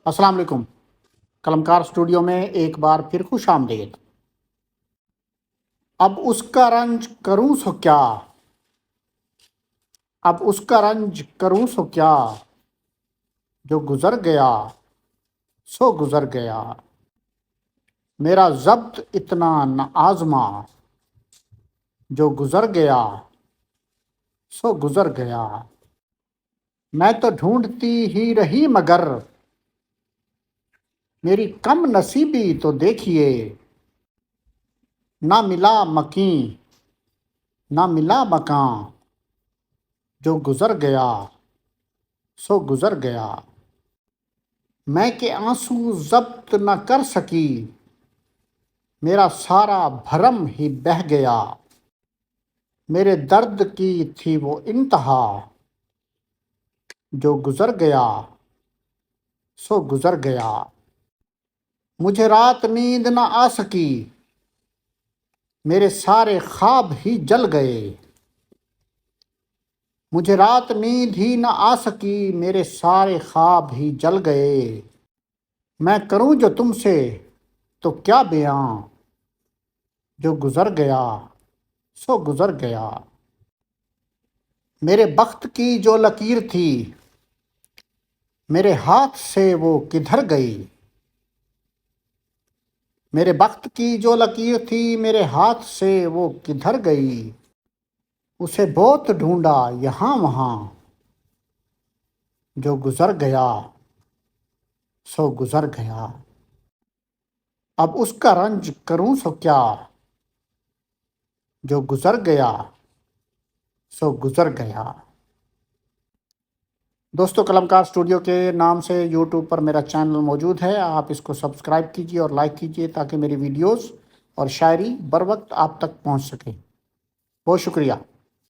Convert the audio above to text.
السلام علیکم۔ قلمکار اسٹوڈیو میں ایک بار پھر خوش آمدید۔ اب اس کا رنج کروں سو کیا، اب اس کا رنج کروں سو کیا، جو گزر گیا سو گزر گیا۔ میرا ضبط اتنا نہ آزما، جو گزر گیا سو گزر گیا۔ میں تو ڈھونڈتی ہی رہی مگر میری کم نصیبی تو دیکھیے، نہ ملا مکیں نہ ملا مکان، جو گزر گیا سو گزر گیا۔ میں کہ آنسو ضبط نہ کر سکی، میرا سارا بھرم ہی بہہ گیا۔ میرے درد کی تھی وہ انتہا، جو گزر گیا سو گزر گیا۔ مجھے رات نیند نہ آ سکی، میرے سارے خواب ہی جل گئے۔ مجھے رات نیند ہی نہ آ سکی، میرے سارے خواب ہی جل گئے۔ میں کروں جو تم سے تو کیا بیاں، جو گزر گیا سو گزر گیا۔ میرے بخت کی جو لکیر تھی، میرے ہاتھ سے وہ کدھر گئی۔ میرے بخت کی جو لکیر تھی، میرے ہاتھ سے وہ کدھر گئی۔ اسے بہت ڈھونڈا یہاں وہاں، جو گزر گیا سو گزر گیا۔ اب اس کا رنج کروں سو کیا، جو گزر گیا سو گزر گیا۔ دوستو، قلمکار اسٹوڈیو کے نام سے یوٹیوب پر میرا چینل موجود ہے، آپ اس کو سبسکرائب کیجیے اور لائک کیجیے تاکہ میری ویڈیوز اور شاعری بر وقت آپ تک پہنچ سکے۔ بہت شکریہ۔